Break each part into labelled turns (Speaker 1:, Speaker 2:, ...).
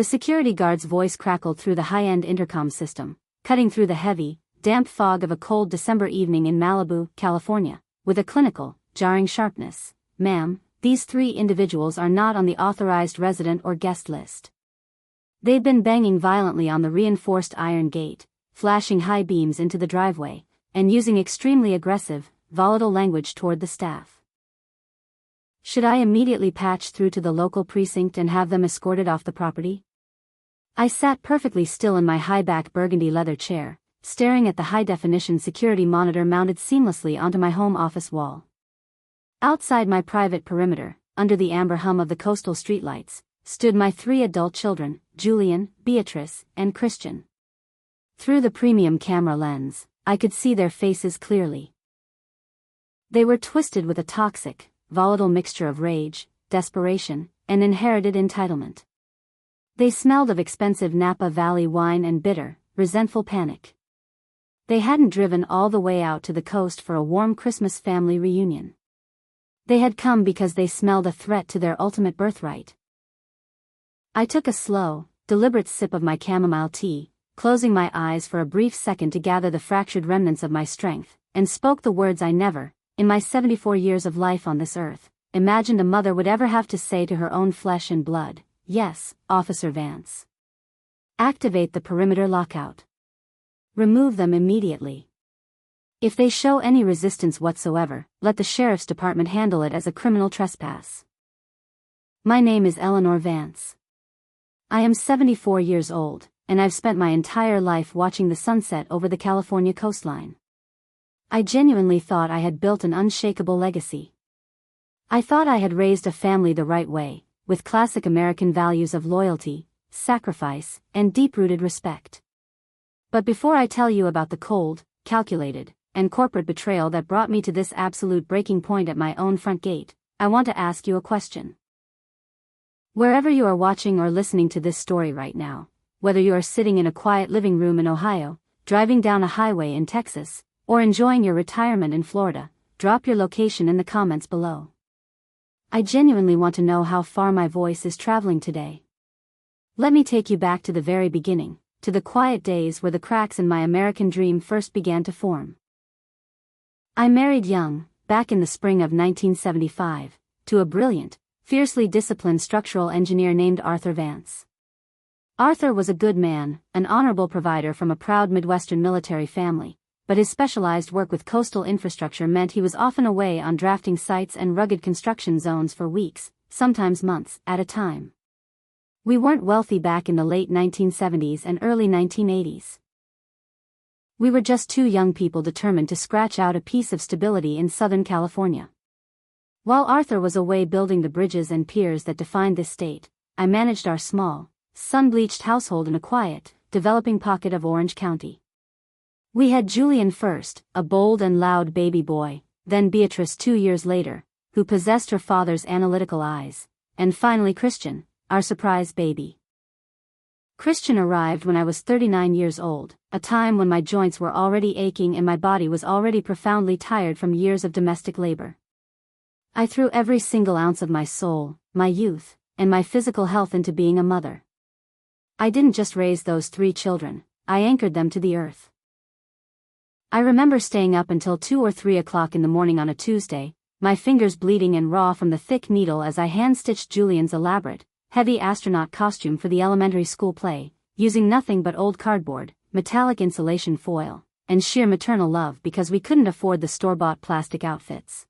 Speaker 1: The security guard's voice crackled through the high-end intercom system, cutting through the heavy, damp fog of a cold December evening in Malibu, California, with a clinical, jarring sharpness. "Ma'am, these 3 individuals are not on the authorized resident or guest list." They'd been banging violently on the reinforced iron gate, flashing high beams into the driveway, and using extremely aggressive, volatile language toward the staff. Should I immediately patch through to the local precinct and have them escorted off the property? I sat perfectly still in my high-back burgundy leather chair, staring at the high-definition security monitor mounted seamlessly onto my home office wall. Outside my private perimeter, under the amber hum of the coastal streetlights, stood my 3 adult children, Julian, Beatrice, and Christian. Through the premium camera lens, I could see their faces clearly. They were twisted with a toxic, volatile mixture of rage, desperation, and inherited entitlement. They smelled of expensive Napa Valley wine and bitter, resentful panic. They hadn't driven all the way out to the coast for a warm Christmas family reunion. They had come because they smelled a threat to their ultimate birthright. I took a slow, deliberate sip of my chamomile tea, closing my eyes for a brief second to gather the fractured remnants of my strength, and spoke the words I never, in my 74 years of life on this earth, imagined a mother would ever have to say to her own flesh and blood. "Yes, Officer Vance. Activate the perimeter lockout. Remove them immediately. If they show any resistance whatsoever, let the sheriff's department handle it as a criminal trespass." My name is Eleanor Vance. I am 74 years old, and I've spent my entire life watching the sunset over the California coastline. I genuinely thought I had built an unshakable legacy. I thought I had raised a family the right way, with classic American values of loyalty, sacrifice, and deep-rooted respect. But before I tell you about the cold, calculated, and corporate betrayal that brought me to this absolute breaking point at my own front gate, I want to ask you a question. Wherever you are watching or listening to this story right now, whether you are sitting in a quiet living room in Ohio, driving down a highway in Texas, or enjoying your retirement in Florida, drop your location in the comments below. I genuinely want to know how far my voice is traveling today. Let me take you back to the very beginning, to the quiet days where the cracks in my American dream first began to form. I married young, back in the spring of 1975, to a brilliant, fiercely disciplined structural engineer named Arthur Vance. Arthur was a good man, an honorable provider from a proud Midwestern military family, but his specialized work with coastal infrastructure meant he was often away on drafting sites and rugged construction zones for weeks, sometimes months, at a time. We weren't wealthy back in the late 1970s and early 1980s. We were just 2 young people determined to scratch out a piece of stability in Southern California. While Arthur was away building the bridges and piers that defined this state, I managed our small, sun-bleached household in a quiet, developing pocket of Orange County. We had Julian first, a bold and loud baby boy, then Beatrice 2 years later, who possessed her father's analytical eyes, and finally Christian, our surprise baby. Christian arrived when I was 39 years old, a time when my joints were already aching and my body was already profoundly tired from years of domestic labor. I threw every single ounce of my soul, my youth, and my physical health into being a mother. I didn't just raise those 3 children, I anchored them to the earth. I remember staying up until 2 or 3 o'clock in the morning on a Tuesday, my fingers bleeding and raw from the thick needle as I hand-stitched Julian's elaborate, heavy astronaut costume for the elementary school play, using nothing but old cardboard, metallic insulation foil, and sheer maternal love because we couldn't afford the store-bought plastic outfits.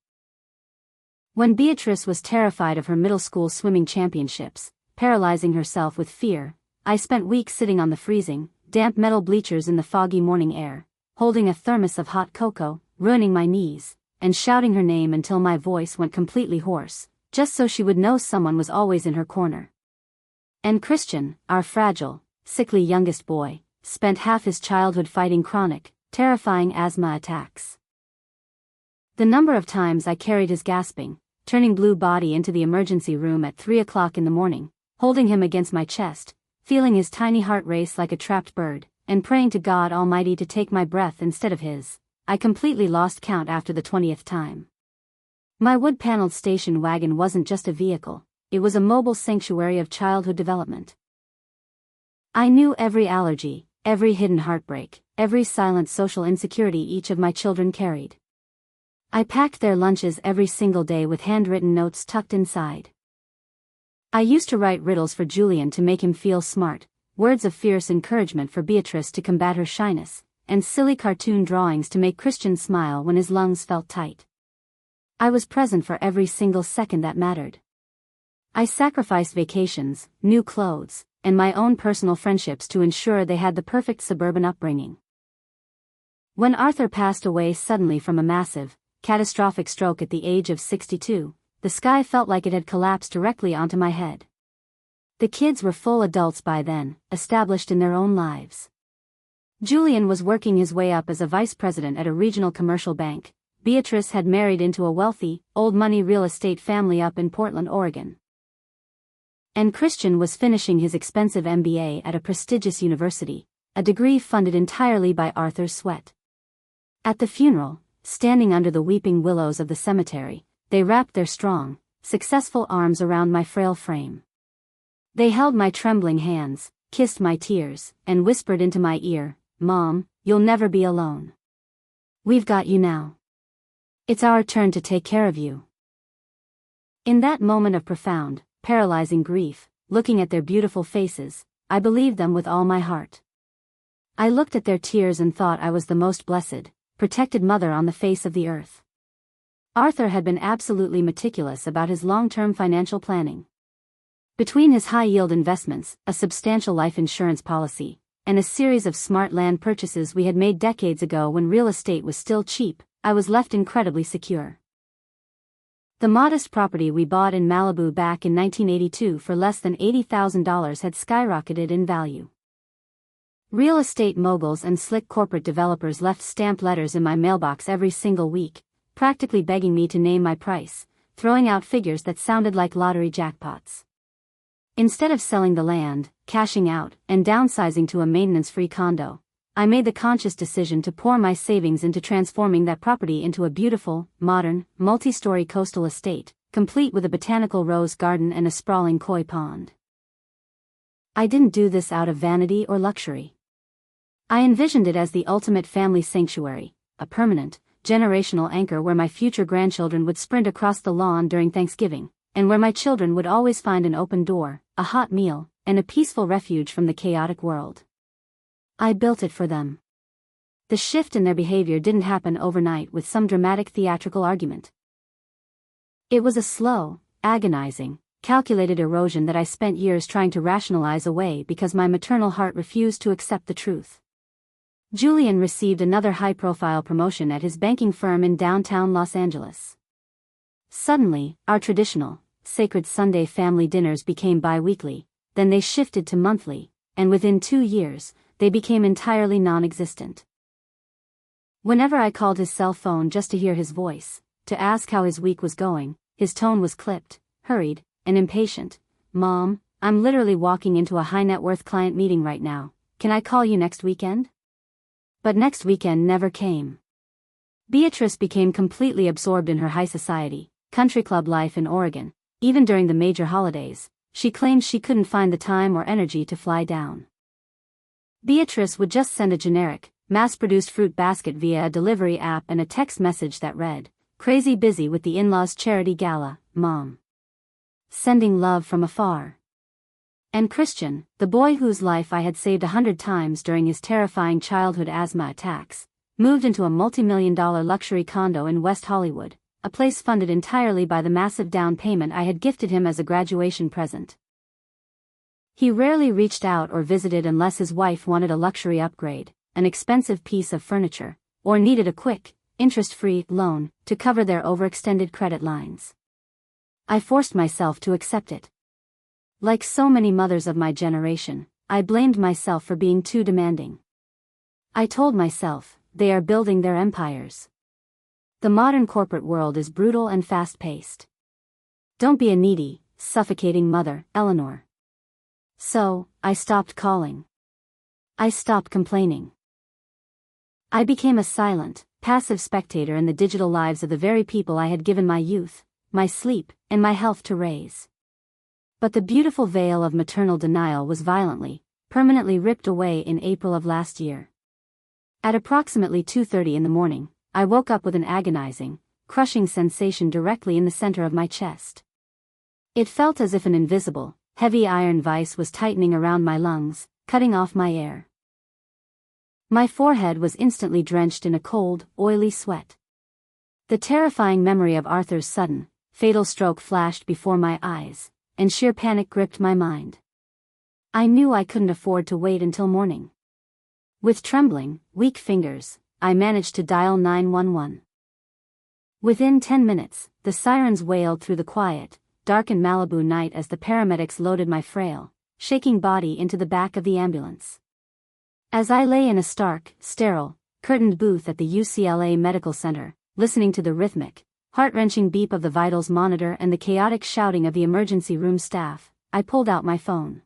Speaker 1: When Beatrice was terrified of her middle school swimming championships, paralyzing herself with fear, I spent weeks sitting on the freezing, damp metal bleachers in the foggy morning air, holding a thermos of hot cocoa, ruining my knees, and shouting her name until my voice went completely hoarse, just so she would know someone was always in her corner. And Christian, our fragile, sickly youngest boy, spent half his childhood fighting chronic, terrifying asthma attacks. The number of times I carried his gasping, turning blue body into the emergency room at 3 o'clock in the morning, holding him against my chest, feeling his tiny heart race like a trapped bird, and praying to God Almighty to take my breath instead of his, I completely lost count after the 20th time. My wood-paneled station wagon wasn't just a vehicle, it was a mobile sanctuary of childhood development. I knew every allergy, every hidden heartbreak, every silent social insecurity each of my children carried. I packed their lunches every single day with handwritten notes tucked inside. I used to write riddles for Julian to make him feel smart, words of fierce encouragement for Beatrice to combat her shyness, and silly cartoon drawings to make Christian smile when his lungs felt tight. I was present for every single second that mattered. I sacrificed vacations, new clothes, and my own personal friendships to ensure they had the perfect suburban upbringing. When Arthur passed away suddenly from a massive, catastrophic stroke at the age of 62, the sky felt like it had collapsed directly onto my head. The kids were full adults by then, established in their own lives. Julian was working his way up as a vice president at a regional commercial bank. Beatrice had married into a wealthy, old-money real estate family up in Portland, Oregon. And Christian was finishing his expensive MBA at a prestigious university, a degree funded entirely by Arthur's sweat. At the funeral, standing under the weeping willows of the cemetery, they wrapped their strong, successful arms around my frail frame. They held my trembling hands, kissed my tears, and whispered into my ear, "Mom, you'll never be alone. We've got you now. It's our turn to take care of you." In that moment of profound, paralyzing grief, looking at their beautiful faces, I believed them with all my heart. I looked at their tears and thought I was the most blessed, protected mother on the face of the earth. Arthur had been absolutely meticulous about his long-term financial planning. Between his high-yield investments, a substantial life insurance policy, and a series of smart land purchases we had made decades ago when real estate was still cheap, I was left incredibly secure. The modest property we bought in Malibu back in 1982 for less than $80,000 had skyrocketed in value. Real estate moguls and slick corporate developers left stamped letters in my mailbox every single week, practically begging me to name my price, throwing out figures that sounded like lottery jackpots. Instead of selling the land, cashing out, and downsizing to a maintenance-free condo, I made the conscious decision to pour my savings into transforming that property into a beautiful, modern, multi-story coastal estate, complete with a botanical rose garden and a sprawling koi pond. I didn't do this out of vanity or luxury. I envisioned it as the ultimate family sanctuary, a permanent, generational anchor where my future grandchildren would sprint across the lawn during Thanksgiving, and where my children would always find an open door, a hot meal, and a peaceful refuge from the chaotic world. I built it for them. The shift in their behavior didn't happen overnight with some dramatic theatrical argument. It was a slow, agonizing, calculated erosion that I spent years trying to rationalize away because my maternal heart refused to accept the truth. Julian received another high-profile promotion at his banking firm in downtown Los Angeles. Suddenly, our traditional, sacred Sunday family dinners became bi-weekly, then they shifted to monthly, and within 2 years, they became entirely non-existent. Whenever I called his cell phone just to hear his voice, to ask how his week was going, his tone was clipped, hurried, and impatient. "Mom, I'm literally walking into a high-net-worth client meeting right now. Can I call you next weekend?" But next weekend never came. Beatrice became completely absorbed in her high society, country club life in Oregon. Even during the major holidays, she claimed she couldn't find the time or energy to fly down. Beatrice would just send a generic, mass-produced fruit basket via a delivery app and a text message that read, "Crazy busy with the in-laws charity gala, Mom. Sending love from afar." And Christian, the boy whose life I had saved 100 times during his terrifying childhood asthma attacks, moved into a multi-million-dollar luxury condo in West Hollywood, a place funded entirely by the massive down payment I had gifted him as a graduation present. He rarely reached out or visited unless his wife wanted a luxury upgrade, an expensive piece of furniture, or needed a quick, interest-free loan to cover their overextended credit lines. I forced myself to accept it. Like so many mothers of my generation, I blamed myself for being too demanding. I told myself, they are building their empires. The modern corporate world is brutal and fast-paced. Don't be a needy, suffocating mother, Eleanor. So, I stopped calling. I stopped complaining. I became a silent, passive spectator in the digital lives of the very people I had given my youth, my sleep, and my health to raise. But the beautiful veil of maternal denial was violently, permanently ripped away in April of last year. At approximately 2:30 in the morning, I woke up with an agonizing, crushing sensation directly in the center of my chest. It felt as if an invisible, heavy iron vice was tightening around my lungs, cutting off my air. My forehead was instantly drenched in a cold, oily sweat. The terrifying memory of Arthur's sudden, fatal stroke flashed before my eyes, and sheer panic gripped my mind. I knew I couldn't afford to wait until morning. With trembling, weak fingers, I managed to dial 911. Within 10 minutes, the sirens wailed through the quiet, darkened Malibu night as the paramedics loaded my frail, shaking body into the back of the ambulance. As I lay in a stark, sterile, curtained booth at the UCLA Medical Center, listening to the rhythmic, heart-wrenching beep of the vitals monitor and the chaotic shouting of the emergency room staff, I pulled out my phone.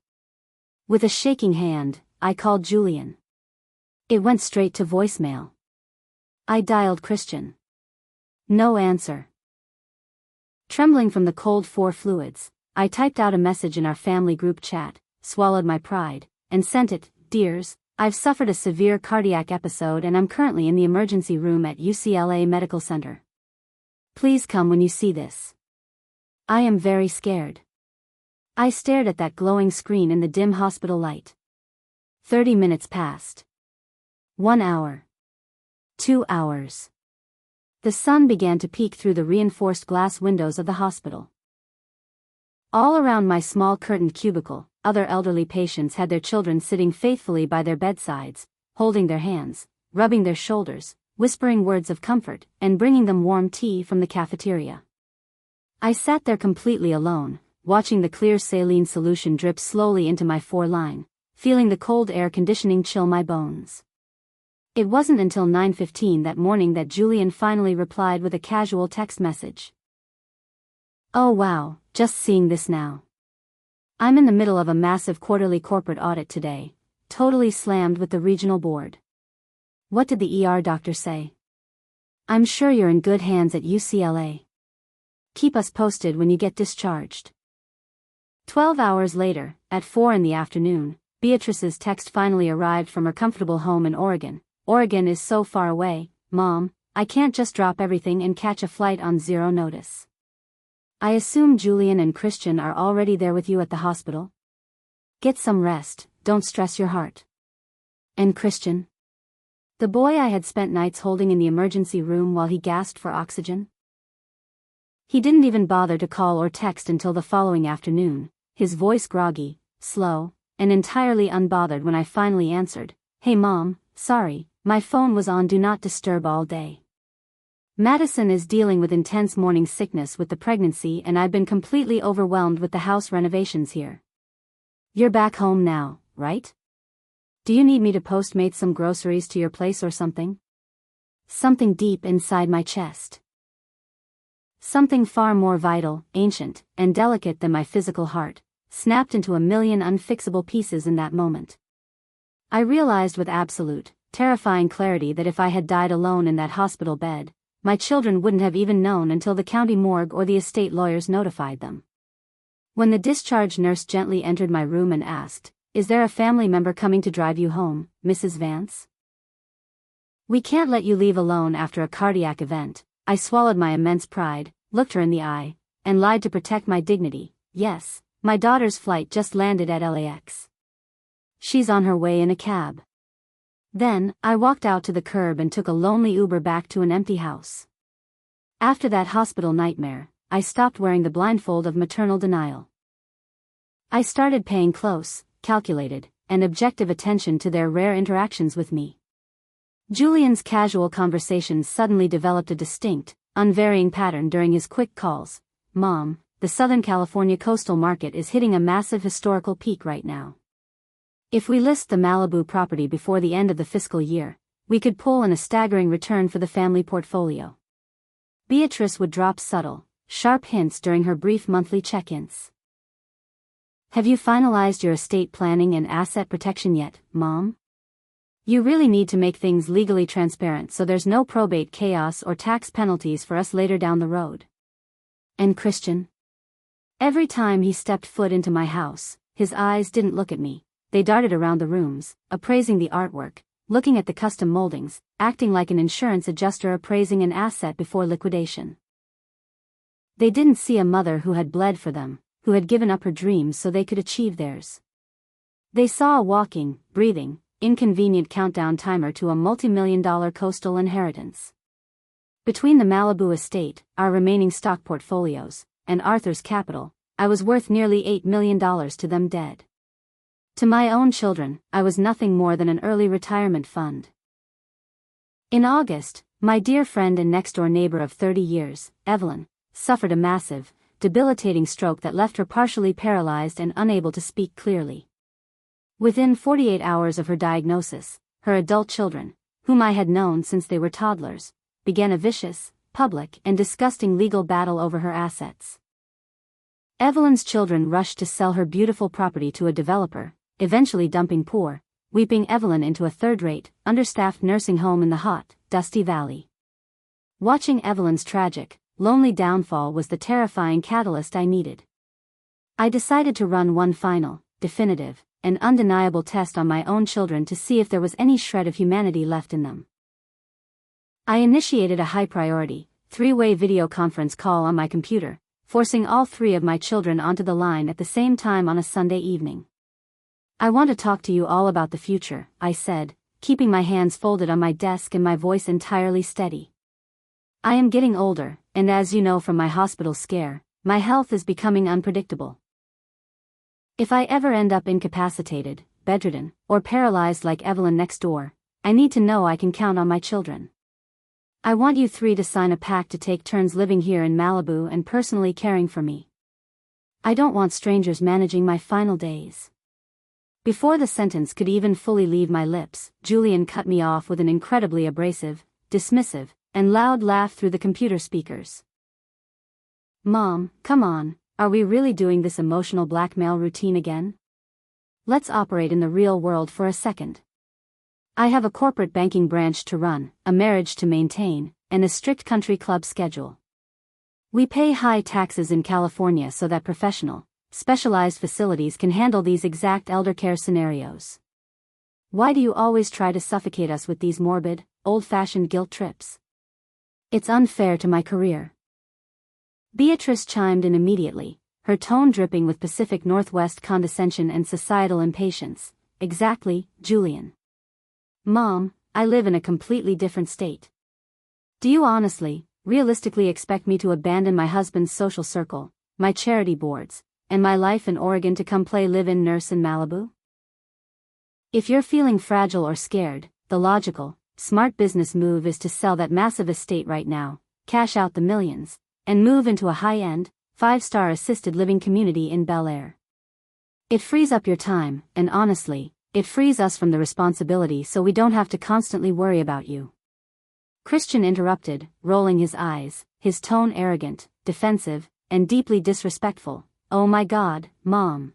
Speaker 1: With a shaking hand, I called Julian. It went straight to voicemail. I dialed Christian. No answer. Trembling from the cold fluids, I typed out a message in our family group chat, swallowed my pride, and sent it. Dears, I've suffered a severe cardiac episode and I'm currently in the emergency room at UCLA Medical Center. Please come when you see this. I am very scared. I stared at that glowing screen in the dim hospital light. 30 minutes passed. 1 hour. 2 hours. The sun began to peek through the reinforced glass windows of the hospital. All around my small curtained cubicle, other elderly patients had their children sitting faithfully by their bedsides, holding their hands, rubbing their shoulders, whispering words of comfort, and bringing them warm tea from the cafeteria. I sat there completely alone, watching the clear saline solution drip slowly into my foreline, feeling the cold air conditioning chill my bones. It wasn't until 9:15 that morning that Julian finally replied with a casual text message. Oh wow, just seeing this now. I'm in the middle of a massive quarterly corporate audit today, totally slammed with the regional board. What did the ER doctor say? I'm sure you're in good hands at UCLA. Keep us posted when you get discharged. 12 hours later, at 4 in the afternoon, Beatrice's text finally arrived from her comfortable home in Oregon. Oregon is so far away, Mom, I can't just drop everything and catch a flight on zero notice. I assume Julian and Christian are already there with you at the hospital? Get some rest, don't stress your heart. And Christian? The boy I had spent nights holding in the emergency room while he gasped for oxygen? He didn't even bother to call or text until the following afternoon, his voice groggy, slow, and entirely unbothered when I finally answered, Hey Mom, sorry, my phone was on Do Not Disturb all day. Madison is dealing with intense morning sickness with the pregnancy and I've been completely overwhelmed with the house renovations here. You're back home now, right? Do you need me to postmate some groceries to your place or something? Something deep inside my chest. Something far more vital, ancient, and delicate than my physical heart, snapped into a million unfixable pieces in that moment. I realized with absolute, terrifying clarity that if I had died alone in that hospital bed, my children wouldn't have even known until the county morgue or the estate lawyers notified them. When the discharge nurse gently entered my room and asked, Is there a family member coming to drive you home, Mrs. Vance? We can't let you leave alone after a cardiac event. I swallowed my immense pride, looked her in the eye, and lied to protect my dignity. Yes, my daughter's flight just landed at LAX. She's on her way in a cab. Then, I walked out to the curb and took a lonely Uber back to an empty house. After that hospital nightmare, I stopped wearing the blindfold of maternal denial. I started paying close, calculated, and objective attention to their rare interactions with me. Julian's casual conversations suddenly developed a distinct, unvarying pattern during his quick calls. Mom, the Southern California coastal market is hitting a massive historical peak right now. If we list the Malibu property before the end of the fiscal year, we could pull in a staggering return for the family portfolio. Beatrice would drop subtle, sharp hints during her brief monthly check-ins. Have you finalized your estate planning and asset protection yet, Mom? You really need to make things legally transparent so there's no probate chaos or tax penalties for us later down the road. And Christian? Every time he stepped foot into my house, his eyes didn't look at me. they darted around the rooms, appraising the artwork, looking at the custom moldings, acting like an insurance adjuster appraising an asset before liquidation. They didn't see a mother who had bled for them, who had given up her dreams so they could achieve theirs. They saw a walking, breathing, inconvenient countdown timer to a multi-million-dollar coastal inheritance. Between the Malibu estate, our remaining stock portfolios, and Arthur's capital, I was worth nearly $8 million to them dead. To my own children, I was nothing more than an early retirement fund. In August, my dear friend and next-door neighbor of 30 years, Evelyn, suffered a massive, debilitating stroke that left her partially paralyzed and unable to speak clearly. Within 48 hours of her diagnosis, her adult children, whom I had known since they were toddlers, began a vicious, public, and disgusting legal battle over her assets. Evelyn's children rushed to sell her beautiful property to a developer, eventually dumping poor, weeping Evelyn into a third-rate, understaffed nursing home in the hot, dusty valley. Watching Evelyn's tragic, lonely downfall was the terrifying catalyst I needed. I decided to run one final, definitive, and undeniable test on my own children to see if there was any shred of humanity left in them. I initiated a high-priority, three-way video conference call on my computer, forcing all three of my children onto the line at the same time on a Sunday evening. "I want to talk to you all about the future," I said, keeping my hands folded on my desk and my voice entirely steady. "I am getting older, and as you know from my hospital scare, my health is becoming unpredictable. If I ever end up incapacitated, bedridden, or paralyzed like Evelyn next door, I need to know I can count on my children. I want you three to sign a pact to take turns living here in Malibu and personally caring for me. I don't want strangers managing my final days." Before the sentence could even fully leave my lips, Julian cut me off with an incredibly abrasive, dismissive, and loud laugh through the computer speakers. "Mom, come on, are we really doing this emotional blackmail routine again? Let's operate in the real world for a second. I have a corporate banking branch to run, a marriage to maintain, and a strict country club schedule. We pay high taxes in California so that professional, specialized facilities can handle these exact eldercare scenarios. Why do you always try to suffocate us with these morbid, old-fashioned guilt trips? It's unfair to my career." Beatrice chimed in immediately, her tone dripping with Pacific Northwest condescension and societal impatience. "Exactly, Julian. Mom, I live in a completely different state. Do you honestly, realistically expect me to abandon my husband's social circle, my charity boards, and my life in Oregon to come play live-in nurse in Malibu? If you're feeling fragile or scared, the logical, smart business move is to sell that massive estate right now, cash out the millions, and move into a high-end, 5-star assisted living community in Bel Air. It frees up your time, and honestly, it frees us from the responsibility so we don't have to constantly worry about you." Christian interrupted, rolling his eyes, his tone arrogant, defensive, and deeply disrespectful. "Oh my God, Mom.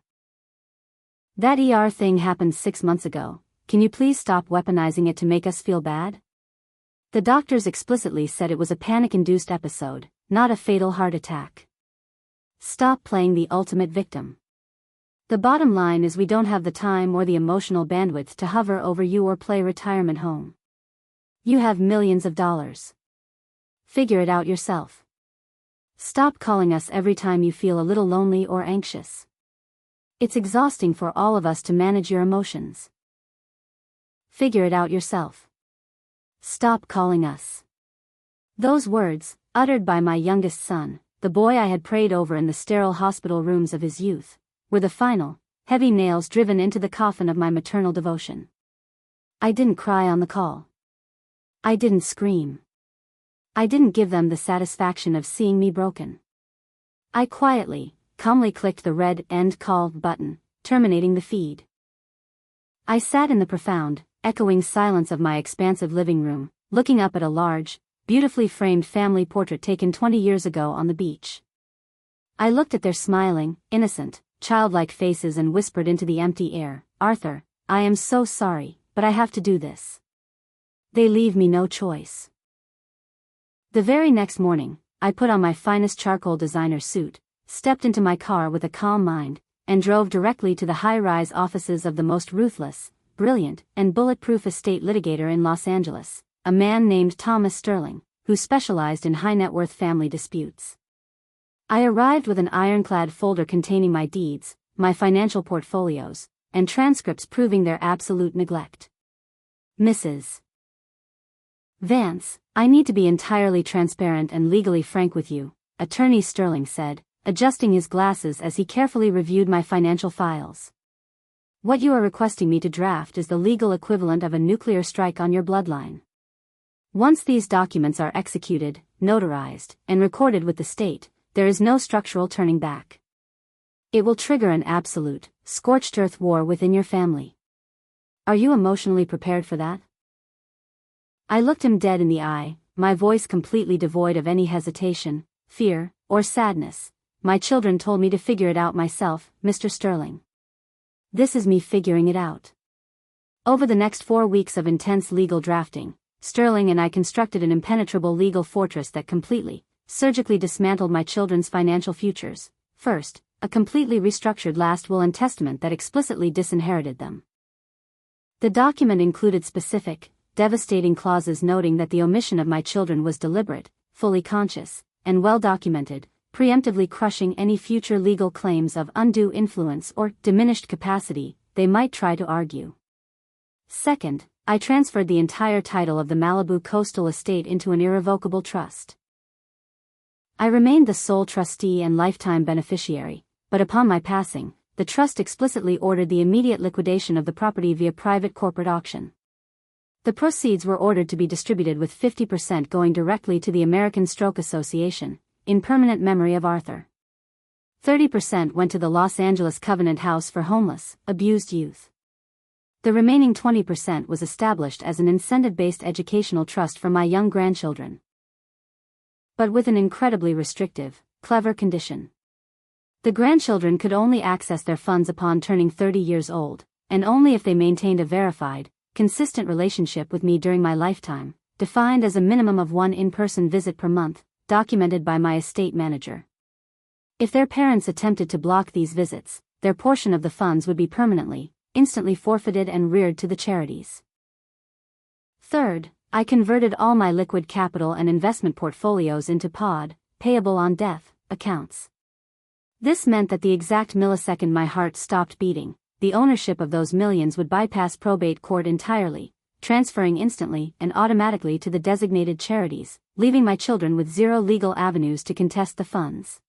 Speaker 1: That ER thing happened 6 months ago, can you please stop weaponizing it to make us feel bad? The doctors explicitly said it was a panic-induced episode, not a fatal heart attack. Stop playing the ultimate victim. The bottom line is we don't have the time or the emotional bandwidth to hover over you or play retirement home. You have millions of dollars. Figure it out yourself. Stop calling us every time you feel a little lonely or anxious. It's exhausting for all of us to manage your emotions. Figure it out yourself. Stop calling us." Those words, uttered by my youngest son, the boy I had prayed over in the sterile hospital rooms of his youth, were the final, heavy nails driven into the coffin of my maternal devotion. I didn't cry on the call. I didn't scream. I didn't give them the satisfaction of seeing me broken. I quietly, calmly clicked the red end call button, terminating the feed. I sat in the profound, echoing silence of my expansive living room, looking up at a large, beautifully framed family portrait taken 20 years ago on the beach. I looked at their smiling, innocent, childlike faces and whispered into the empty air, "Arthur, I am so sorry, but I have to do this. They leave me no choice." The very next morning, I put on my finest charcoal designer suit, stepped into my car with a calm mind, and drove directly to the high-rise offices of the most ruthless, brilliant, and bulletproof estate litigator in Los Angeles, a man named Thomas Sterling, who specialized in high-net-worth family disputes. I arrived with an ironclad folder containing my deeds, my financial portfolios, and transcripts proving their absolute neglect. Mrs. Vance, I need to be entirely transparent and legally frank with you, Attorney Sterling said, adjusting his glasses as he carefully reviewed my financial files. What you are requesting me to draft is the legal equivalent of a nuclear strike on your bloodline. Once these documents are executed, notarized, and recorded with the state, there is no structural turning back. It will trigger an absolute, scorched earth war within your family. Are you emotionally prepared for that? I looked him dead in the eye, my voice completely devoid of any hesitation, fear, or sadness. My children told me to figure it out myself, Mr. Sterling. This is me figuring it out. Over the next 4 weeks of intense legal drafting, Sterling and I constructed an impenetrable legal fortress that completely, surgically dismantled my children's financial futures. First, a completely restructured last will and testament that explicitly disinherited them. The document included specific, devastating clauses noting that the omission of my children was deliberate, fully conscious, and well documented, preemptively crushing any future legal claims of undue influence or diminished capacity they might try to argue. Second, I transferred the entire title of the Malibu coastal estate into an irrevocable trust. I remained the sole trustee and lifetime beneficiary, but upon my passing, the trust explicitly ordered the immediate liquidation of the property via private corporate auction. The proceeds were ordered to be distributed with 50% going directly to the American Stroke Association, in permanent memory of Arthur. 30% went to the Los Angeles Covenant House for homeless, abused youth. The remaining 20% was established as an incentive-based educational trust for my young grandchildren. But with an incredibly restrictive, clever condition. The grandchildren could only access their funds upon turning 30 years old, and only if they maintained a verified, consistent relationship with me during my lifetime, defined as a minimum of 1 in-person visit per month, documented by my estate manager. If their parents attempted to block these visits, their portion of the funds would be permanently, instantly forfeited and reared to the charities. Third, I converted all my liquid capital and investment portfolios into POD, payable on death, accounts. This meant that the exact millisecond my heart stopped beating, the ownership of those millions would bypass probate court entirely, transferring instantly and automatically to the designated charities, leaving my children with 0 legal avenues to contest the funds.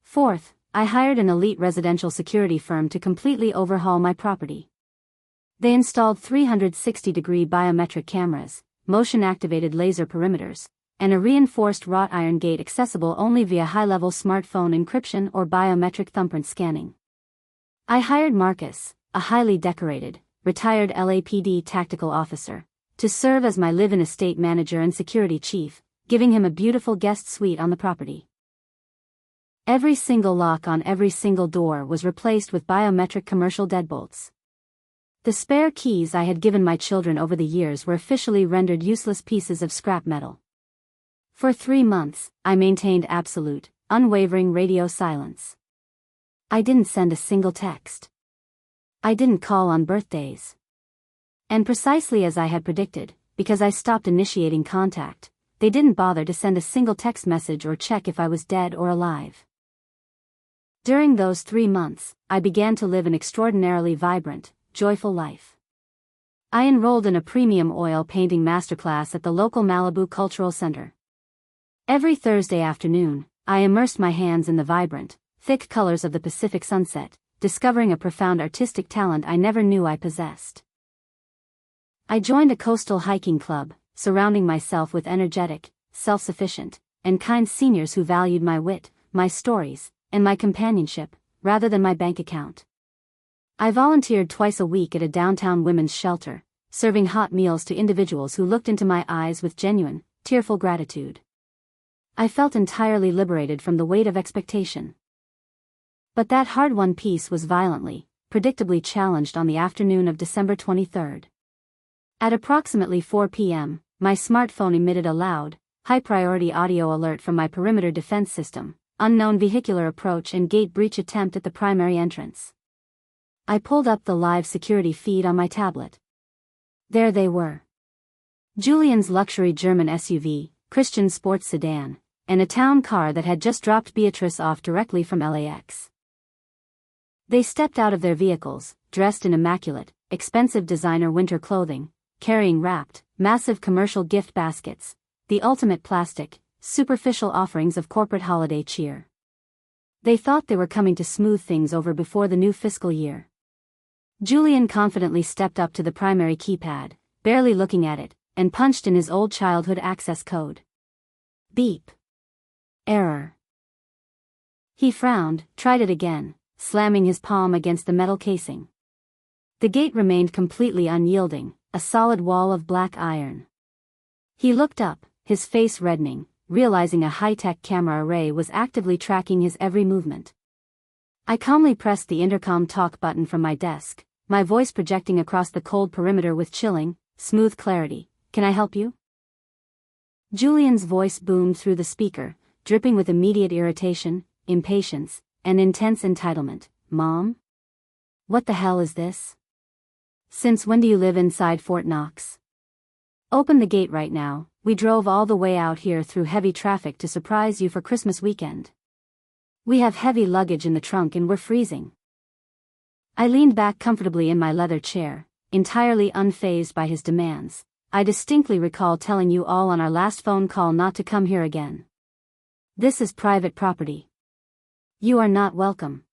Speaker 1: Fourth, I hired an elite residential security firm to completely overhaul my property. They installed 360-degree biometric cameras, motion-activated laser perimeters, and a reinforced wrought iron gate accessible only via high-level smartphone encryption or biometric thumbprint scanning. I hired Marcus, a highly decorated, retired LAPD tactical officer, to serve as my live-in estate manager and security chief, giving him a beautiful guest suite on the property. Every single lock on every single door was replaced with biometric commercial deadbolts. The spare keys I had given my children over the years were officially rendered useless pieces of scrap metal. For 3 months, I maintained absolute, unwavering radio silence. I didn't send a single text. I didn't call on birthdays. And precisely as I had predicted, because I stopped initiating contact, they didn't bother to send a single text message or check if I was dead or alive. During those 3 months, I began to live an extraordinarily vibrant, joyful life. I enrolled in a premium oil painting masterclass at the local Malibu Cultural Center. Every Thursday afternoon, I immersed my hands in the vibrant, thick colors of the Pacific sunset, discovering a profound artistic talent I never knew I possessed. I joined a coastal hiking club, surrounding myself with energetic, self-sufficient, and kind seniors who valued my wit, my stories, and my companionship, rather than my bank account. I volunteered twice a week at a downtown women's shelter, serving hot meals to individuals who looked into my eyes with genuine, tearful gratitude. I felt entirely liberated from the weight of expectation. But that hard-won peace was violently, predictably challenged on the afternoon of December 23rd. At approximately 4 p.m., my smartphone emitted a loud, high-priority audio alert from my perimeter defense system, unknown vehicular approach and gate breach attempt at the primary entrance. I pulled up the live security feed on my tablet. There they were. Julian's luxury German SUV, Christian's sports sedan, and a town car that had just dropped Beatrice off directly from LAX. They stepped out of their vehicles, dressed in immaculate, expensive designer winter clothing, carrying wrapped, massive commercial gift baskets, the ultimate plastic, superficial offerings of corporate holiday cheer. They thought they were coming to smooth things over before the new fiscal year. Julian confidently stepped up to the primary keypad, barely looking at it, and punched in his old childhood access code. Beep. Error. He frowned, tried it again, slamming his palm against the metal casing. The gate remained completely unyielding, a solid wall of black iron. He looked up, his face reddening, realizing a high-tech camera array was actively tracking his every movement. I calmly pressed the intercom talk button from my desk, my voice projecting across the cold perimeter with chilling, smooth clarity. "Can I help you?" Julian's voice boomed through the speaker, dripping with immediate irritation, impatience, and intense entitlement. "Mom? What the hell is this? Since when do you live inside Fort Knox? Open the gate right now. We drove all the way out here through heavy traffic to surprise you for Christmas weekend. We have heavy luggage in the trunk and we're freezing." I leaned back comfortably in my leather chair, entirely unfazed by his demands. "I distinctly recall telling you all on our last phone call not to come here again. This is private property. You are not welcome.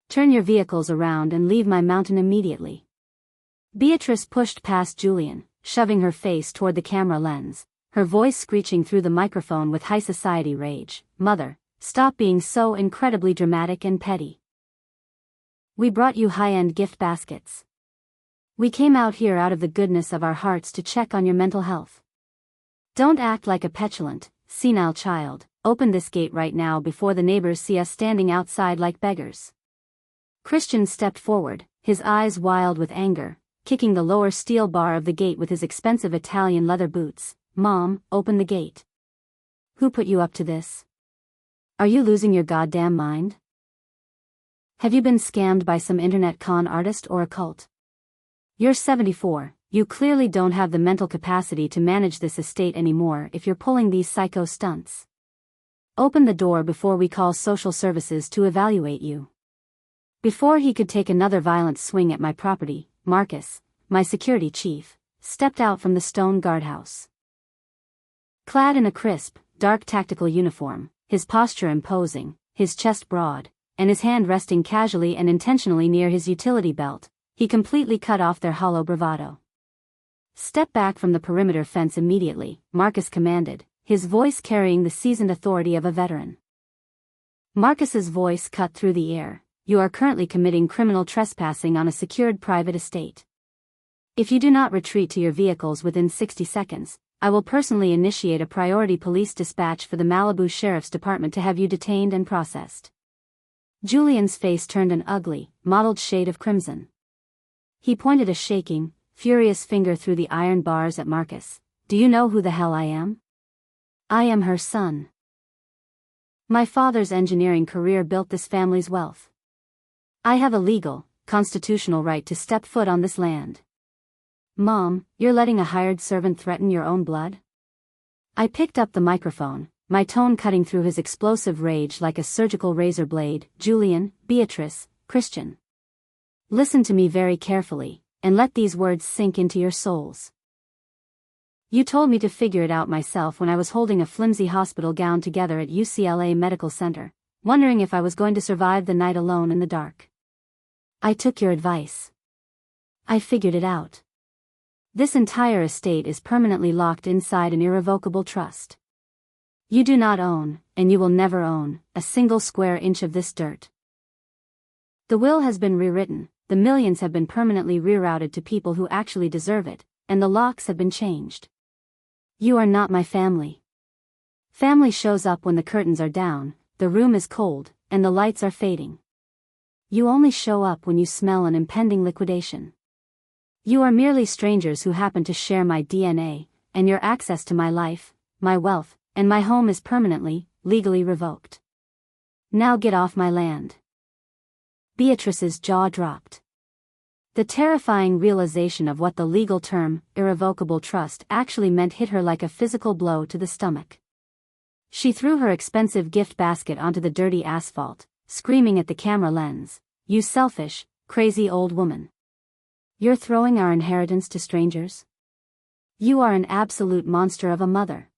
Speaker 1: Turn your vehicles around and leave my mountain immediately." Beatrice pushed past Julian, shoving her face toward the camera lens, her voice screeching through the microphone with high society rage. "Mother, stop being so incredibly dramatic and petty. We brought you high-end gift baskets. We came out here out of the goodness of our hearts to check on your mental health. Don't act like a petulant, senile child. Open this gate right now before the neighbors see us standing outside like beggars." Christian stepped forward, his eyes wild with anger, kicking the lower steel bar of the gate with his expensive Italian leather boots. "Mom, open the gate. Who put you up to this? Are you losing your goddamn mind? Have you been scammed by some internet con artist or a cult? You're 74, you clearly don't have the mental capacity to manage this estate anymore if you're pulling these psycho stunts. Open the door before we call social services to evaluate you." Before he could take another violent swing at my property, Marcus, my security chief, stepped out from the stone guardhouse. Clad in a crisp, dark tactical uniform, his posture imposing, his chest broad, and his hand resting casually and intentionally near his utility belt, he completely cut off their hollow bravado. "Step back from the perimeter fence immediately," Marcus commanded, his voice carrying the seasoned authority of a veteran. Marcus's voice cut through the air. "You are currently committing criminal trespassing on a secured private estate. If you do not retreat to your vehicles within 60 seconds, I will personally initiate a priority police dispatch for the Malibu Sheriff's Department to have you detained and processed." Julian's face turned an ugly, mottled shade of crimson. He pointed a shaking, furious finger through the iron bars at Marcus. "Do you know who the hell I am? I am her son. My father's engineering career built this family's wealth. I have a legal, constitutional right to step foot on this land. Mom, you're letting a hired servant threaten your own blood?" I picked up the microphone, my tone cutting through his explosive rage like a surgical razor blade. "Julian, Beatrice, Christian. Listen to me very carefully, and let these words sink into your souls. You told me to figure it out myself when I was holding a flimsy hospital gown together at UCLA Medical Center, wondering if I was going to survive the night alone in the dark. I took your advice. I figured it out. This entire estate is permanently locked inside an irrevocable trust. You do not own, and you will never own, a single square inch of this dirt. The will has been rewritten, the millions have been permanently rerouted to people who actually deserve it, and the locks have been changed. You are not my family. Family shows up when the curtains are down, the room is cold, and the lights are fading. You only show up when you smell an impending liquidation. You are merely strangers who happen to share my DNA, and your access to my life, my wealth, and my home is permanently, legally revoked. Now get off my land. Beatrice's jaw dropped. The terrifying realization of what the legal term, irrevocable trust, actually meant hit her like a physical blow to the stomach. She threw her expensive gift basket onto the dirty asphalt, screaming at the camera lens, "You selfish, crazy old woman. You're throwing our inheritance to strangers? You are an absolute monster of a mother.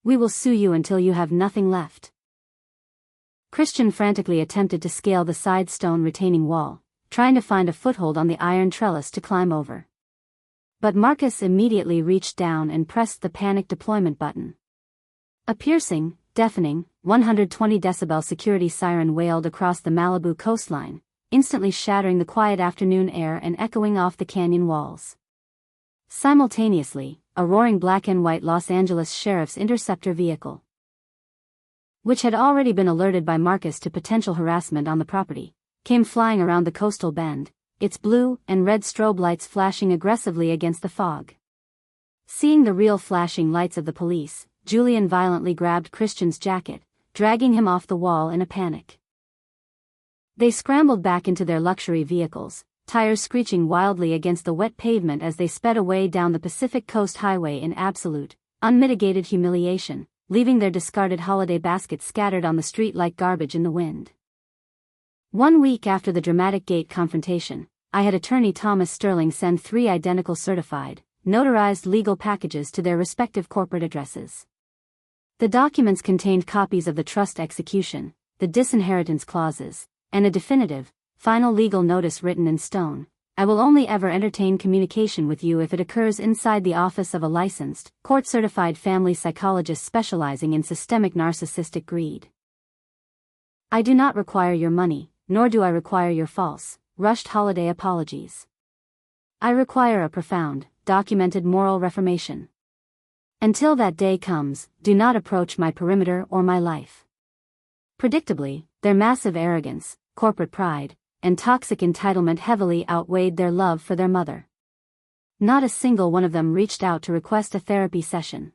Speaker 1: We will sue you until you have nothing left." Christian frantically attempted to scale the side stone retaining wall, trying to find a foothold on the iron trellis to climb over. But Marcus immediately reached down and pressed the panic deployment button. A piercing, deafening, 120 decibel security siren wailed across the Malibu coastline, instantly shattering the quiet afternoon air and echoing off the canyon walls. Simultaneously, a roaring black and white Los Angeles Sheriff's Interceptor vehicle, which had already been alerted by Marcus to potential harassment on the property, came flying around the coastal bend, its blue and red strobe lights flashing aggressively against the fog. Seeing the real flashing lights of the police, Julian violently grabbed Christian's jacket, dragging him off the wall in a panic. They scrambled back into their luxury vehicles, tires screeching wildly against the wet pavement as they sped away down the Pacific Coast Highway in absolute, unmitigated humiliation, leaving their discarded holiday baskets scattered on the street like garbage in the wind. 1 week after the dramatic gate confrontation, I had attorney Thomas Sterling send 3 identical certified, notarized legal packages to their respective corporate addresses. The documents contained copies of the trust execution, the disinheritance clauses, and a definitive, final legal notice written in stone. "I will only ever entertain communication with you if it occurs inside the office of a licensed, court-certified family psychologist specializing in systemic narcissistic greed. I do not require your money, nor do I require your false, rushed holiday apologies. I require a profound, documented moral reformation. Until that day comes, do not approach my perimeter or my life." Predictably, their massive arrogance, corporate pride, and toxic entitlement heavily outweighed their love for their mother. Not a single one of them reached out to request a therapy session.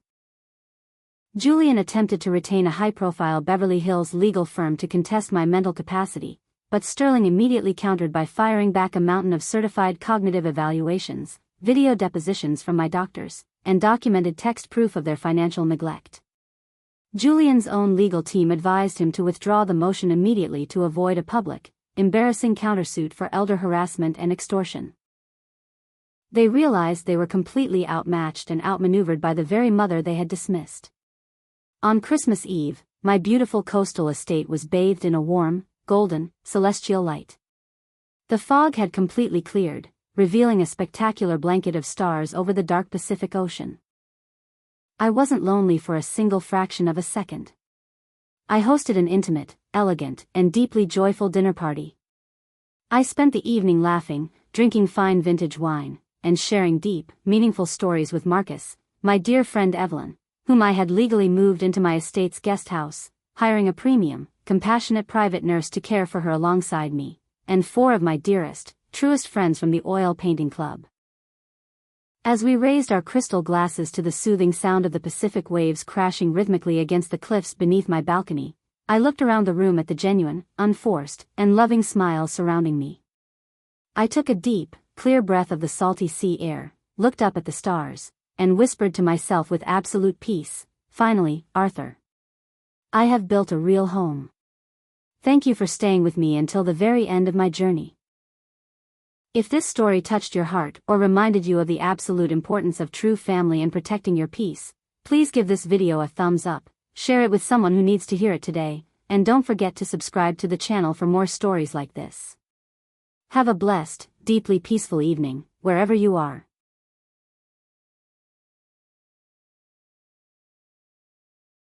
Speaker 1: Julian attempted to retain a high-profile Beverly Hills legal firm to contest my mental capacity, but Sterling immediately countered by firing back a mountain of certified cognitive evaluations, video depositions from my doctors, and documented text proof of their financial neglect. Julian's own legal team advised him to withdraw the motion immediately to avoid a public, embarrassing countersuit for elder harassment and extortion. They realized they were completely outmatched and outmaneuvered by the very mother they had dismissed. On Christmas Eve, my beautiful coastal estate was bathed in a warm, golden, celestial light. The fog had completely cleared, revealing a spectacular blanket of stars over the dark Pacific Ocean. I wasn't lonely for a single fraction of a second. I hosted an intimate, elegant, and deeply joyful dinner party. I spent the evening laughing, drinking fine vintage wine, and sharing deep, meaningful stories with Marcus, my dear friend Evelyn, whom I had legally moved into my estate's guest house, hiring a premium, compassionate private nurse to care for her alongside me, and 4 of my dearest, truest friends from the oil painting club. As we raised our crystal glasses to the soothing sound of the Pacific waves crashing rhythmically against the cliffs beneath my balcony, I looked around the room at the genuine, unforced, and loving smiles surrounding me. I took a deep, clear breath of the salty sea air, looked up at the stars, and whispered to myself with absolute peace, "Finally, Arthur. I have built a real home. Thank you for staying with me until the very end of my journey." If this story touched your heart or reminded you of the absolute importance of true family and protecting your peace, please give this video a thumbs up, share it with someone who needs to hear it today, and don't forget to subscribe to the channel for more stories like this. Have a blessed, deeply peaceful evening, wherever you are.